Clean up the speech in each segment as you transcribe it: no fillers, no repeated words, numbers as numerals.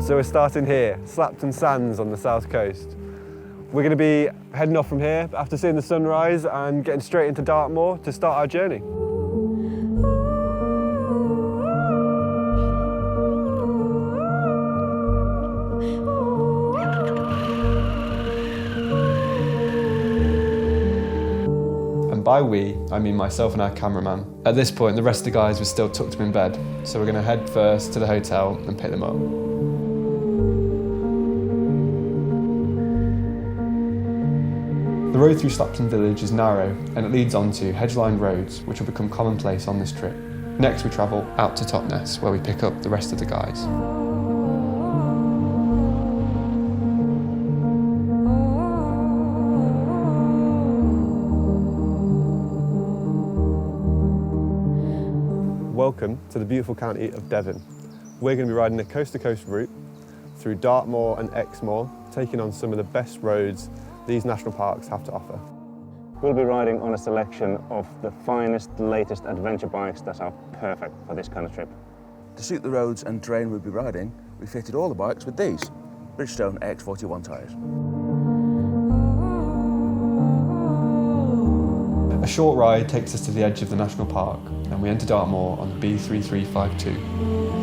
So we're starting here, Slapton Sands on the south coast. We're going to be heading off from here after seeing the sunrise and getting straight into Dartmoor to start our journey. By we, I mean myself and our cameraman. At this point, the rest of the guys were still tucked up in bed, so we're going to head first to the hotel and pick them up. The road through Slapton village is narrow and it leads onto hedge-lined roads which will become commonplace on this trip. Next we travel out to Totnes where we pick up the rest of the guys. Welcome to the beautiful county of Devon. We're going to be riding a coast-to-coast route through Dartmoor and Exmoor, taking on some of the best roads these national parks have to offer. We'll be riding on a selection of the finest, latest adventure bikes that are perfect for this kind of trip. To suit the roads and terrain we'll be riding, we fitted all the bikes with these Bridgestone AX41 tyres. A short ride takes us to the edge of the national park and we enter Dartmoor on the B3352.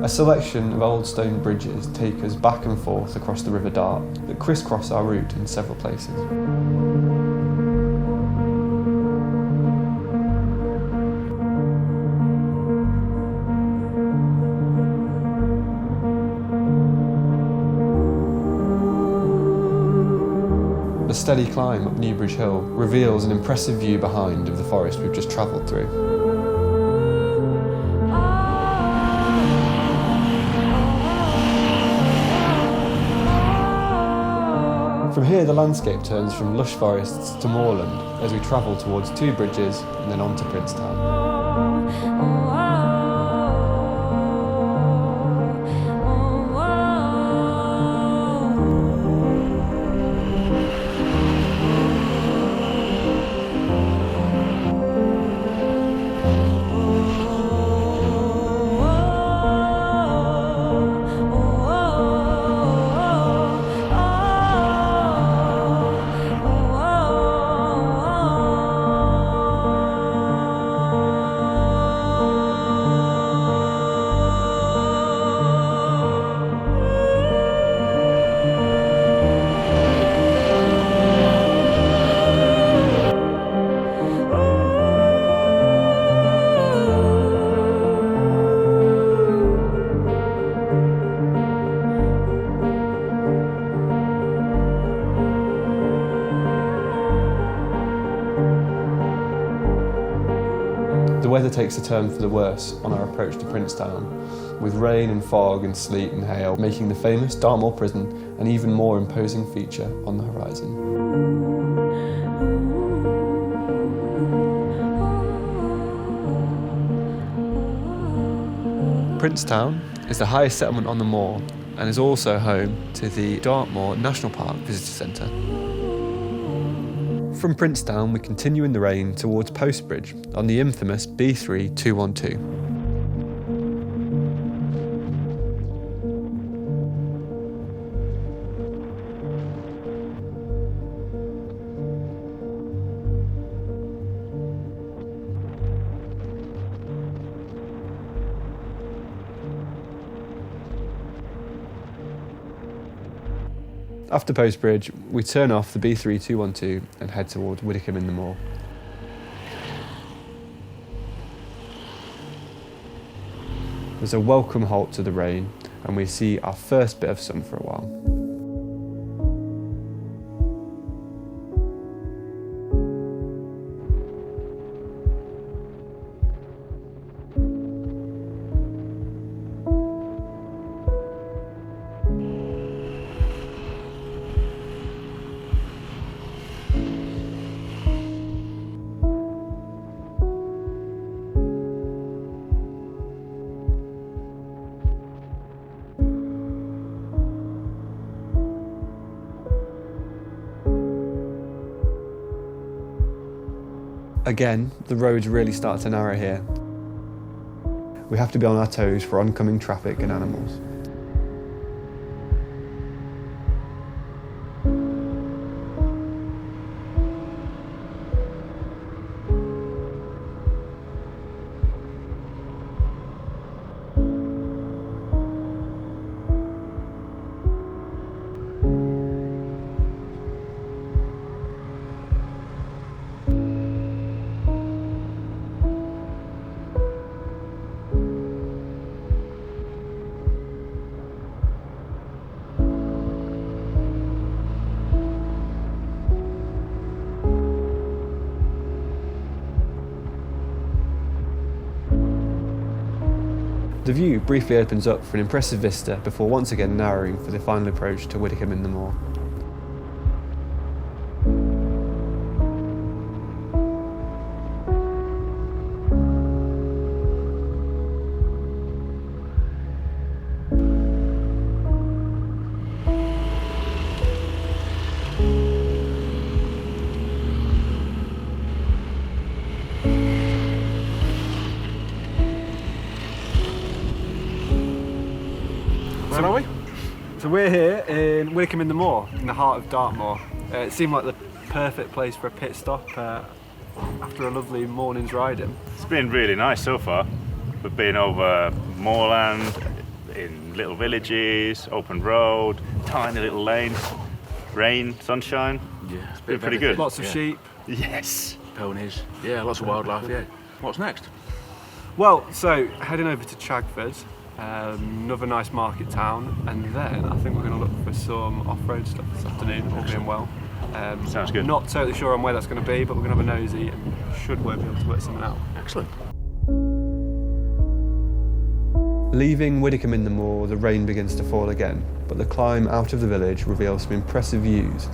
A selection of old stone bridges take us back and forth across the River Dart that crisscross our route in several places. The steady climb up Newbridge Hill reveals an impressive view behind of the forest we've just travelled through. From here, the landscape turns from lush forests to moorland as we travel towards two bridges and then on to Princetown. The weather takes a turn for the worse on our approach to Princetown, with rain and fog and sleet and hail making the famous Dartmoor prison an even more imposing feature on the horizon. Princetown is the highest settlement on the moor and is also home to the Dartmoor National Park Visitor Centre. From Princetown, we continue in the rain towards Postbridge on the infamous B3212. After Postbridge, we turn off the B3212 and head towards Widdicombe in the Moor. There's a welcome halt to the rain and we see our first bit of sun for a while. Again, the roads really start to narrow here. We have to be on our toes for oncoming traffic and animals. The view briefly opens up for an impressive vista before once again narrowing for the final approach to Widdicombe in the Moor. Where are we? So we're here in Widdicombe in the Moor, in the heart of Dartmoor. It seemed like the perfect place for a pit stop after a lovely morning's riding. It's been really nice so far. We've been over moorland, in little villages, open road, tiny little lanes, rain, sunshine. Yeah, it's been pretty good. Lots of sheep. Yes. Ponies. Yeah, lots of wildlife, yeah. What's next? Well, so heading over to Chagford, another nice market town, and then I think we're going to look for some off-road stuff this afternoon, all being well. Sounds good. Not totally sure on where that's going to be, but we're going to have a nosy and should be able to work something out. Excellent. Leaving Widdicombe in the Moor, the rain begins to fall again, but the climb out of the village reveals some impressive views,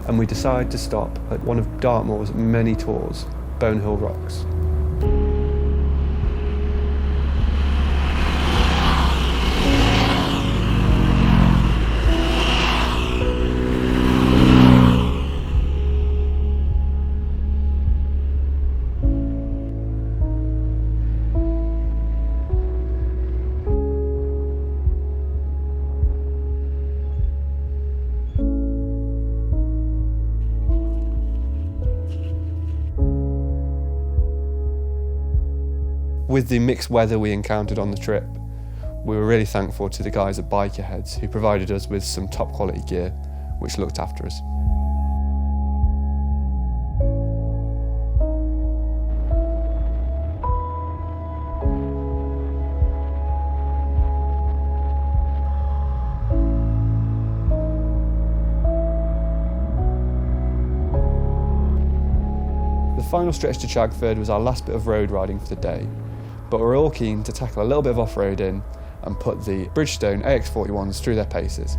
and we decide to stop at one of Dartmoor's many tours, Bonehill Rocks. With the mixed weather we encountered on the trip, we were really thankful to the guys at Bikerheadz who provided us with some top quality gear which looked after us. The final stretch to Chagford was our last bit of road riding for the day, but we're all keen to tackle a little bit of off-roading and put the Bridgestone AX41s through their paces.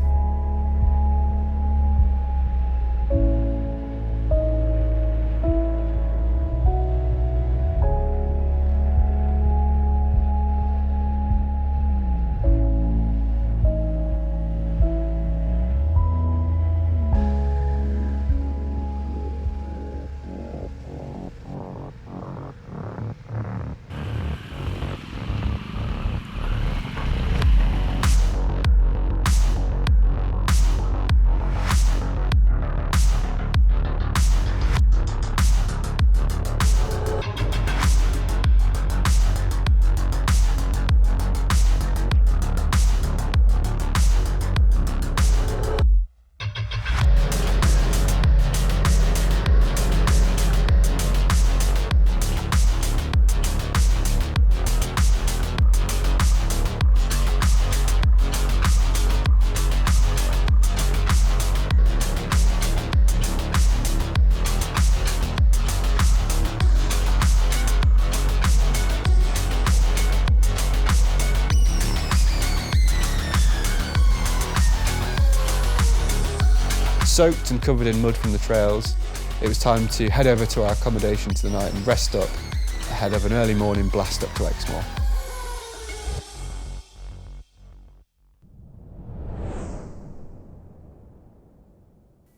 Soaked and covered in mud from the trails, it was time to head over to our accommodation for the night and rest up ahead of an early morning blast up to Exmoor.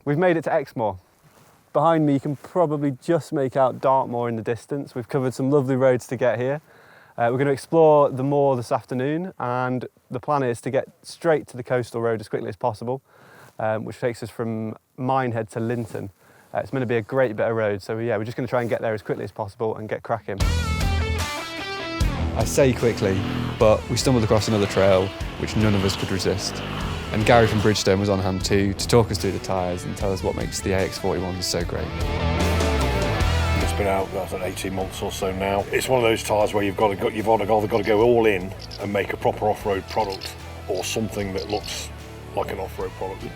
We've made it to Exmoor. Behind me you can probably just make out Dartmoor in the distance. We've covered some lovely roads to get here. We're going to explore the moor this afternoon, and the plan is to get straight to the coastal road as quickly as possible, which takes us from Minehead to Linton. It's going to be a great bit of road, so yeah, we're just going to try and get there as quickly as possible and get cracking. I say quickly, but we stumbled across another trail which none of us could resist. And Gary from Bridgestone was on hand too, to talk us through the tyres and tell us what makes the AX41 so great. It's been out, that's like 18 months or so now. It's one of those tyres where you've either got to go all in and make a proper off-road product, or something that looks like an off-road product.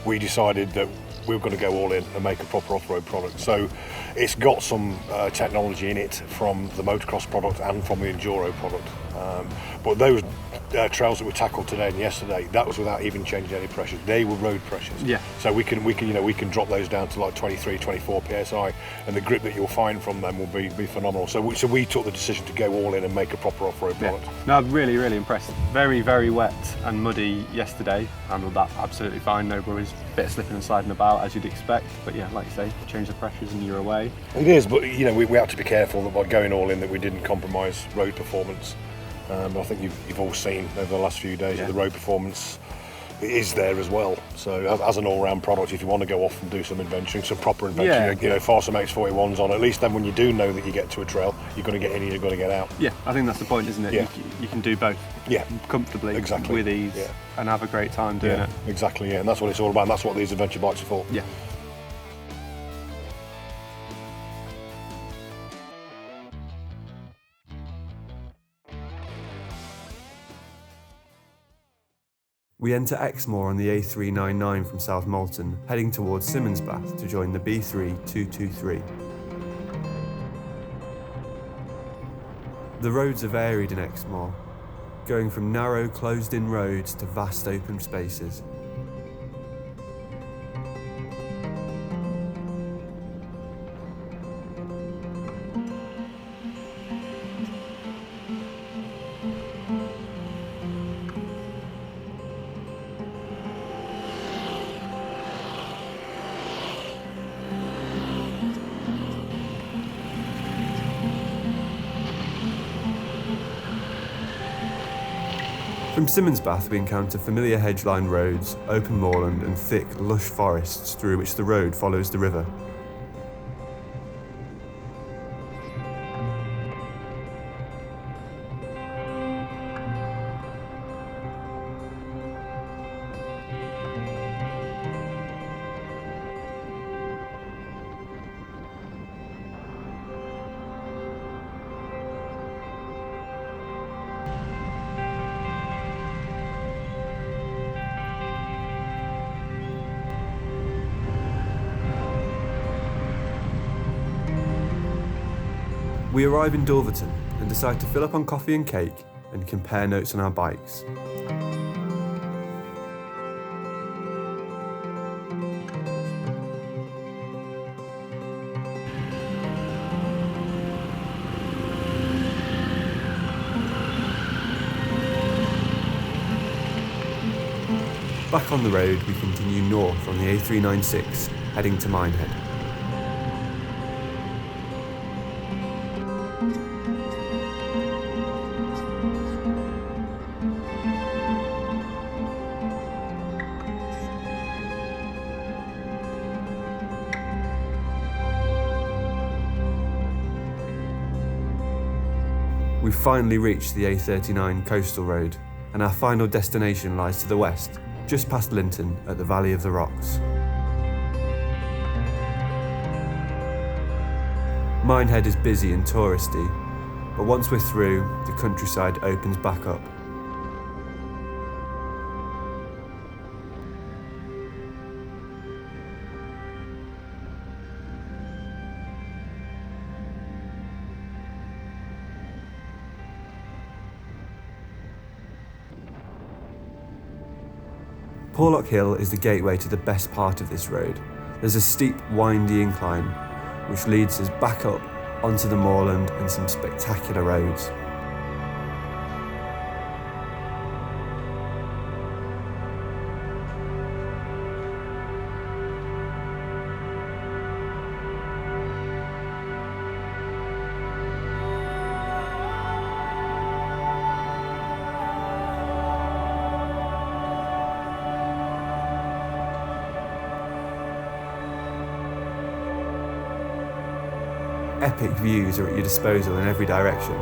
We decided that we were going to go all in and make a proper off-road product. So it's got some technology in it from the motocross product and from the enduro product. But those trails that we tackled today and yesterday, that was without even changing any pressures. They were road pressures. Yeah. So we can drop those down to like 23, 24 psi, and the grip that you'll find from them will be phenomenal. So we took the decision to go all in and make a proper off-road product. No, I'm really, really impressed. Very, very wet and muddy yesterday. Handled that absolutely fine, no worries. Bit of slipping and sliding about as you'd expect, but yeah, like you say, change the pressures and you're away. It is, but we have to be careful that by going all in that we didn't compromise road performance. I think you've all seen over the last few days that the road performance is there as well. So as an all-round product, if you want to go off and do some adventuring, some proper adventuring, fire some X41s on, at least then when you do know that you get to a trail, you're going to get in, you're going to get out. Yeah, I think that's the point, isn't it? Yeah. You can do both. Yeah. Comfortably, exactly. with ease, and have a great time doing it. Exactly, yeah, and that's what it's all about, and that's what these adventure bikes are for. Yeah. We enter Exmoor on the A399 from South Molton, heading towards Simmonsbath to join the B3223. The roads are varied in Exmoor, going from narrow closed-in roads to vast open spaces. From Simmonsbath we encounter familiar hedge-lined roads, open moorland and thick, lush forests through which the road follows the river. We arrive in Dulverton and decide to fill up on coffee and cake and compare notes on our bikes. Back on the road, we continue north on the A396, heading to Minehead. We've finally reached the A39 coastal road, and our final destination lies to the west, just past Linton at the Valley of the Rocks. Minehead is busy and touristy, but once we're through, the countryside opens back up. Porlock Hill is the gateway to the best part of this road. There's a steep, windy incline, which leads us back up onto the moorland and some spectacular roads. epic views are at your disposal in every direction.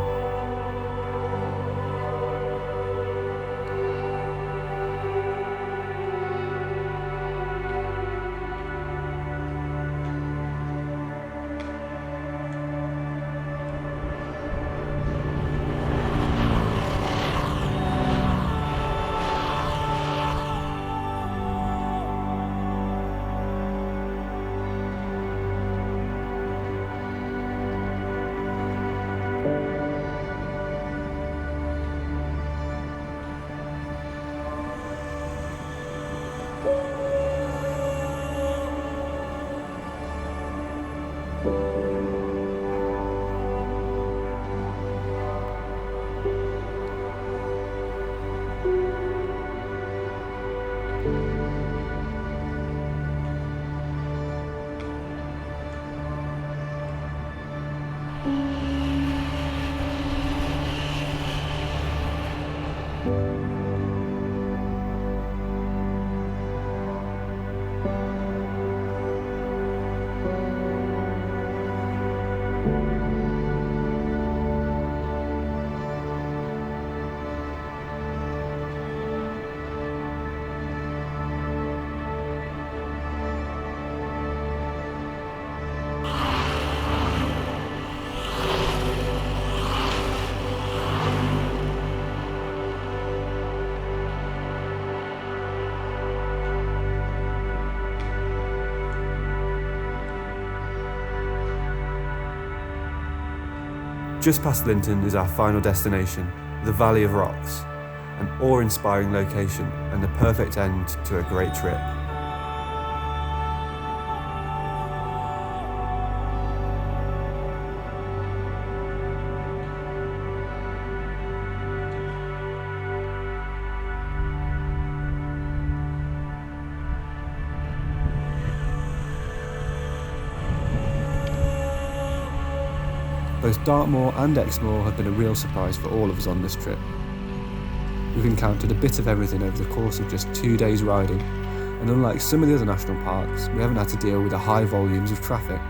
Just past Linton is our final destination, the Valley of Rocks, an awe-inspiring location and the perfect end to a great trip. Both Dartmoor and Exmoor have been a real surprise for all of us on this trip. We've encountered a bit of everything over the course of just 2 days riding, and unlike some of the other national parks, we haven't had to deal with the high volumes of traffic.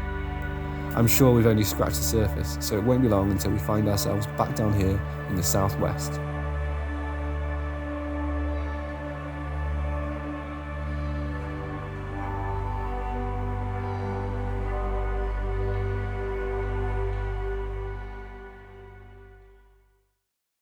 I'm sure we've only scratched the surface, so it won't be long until we find ourselves back down here in the southwest.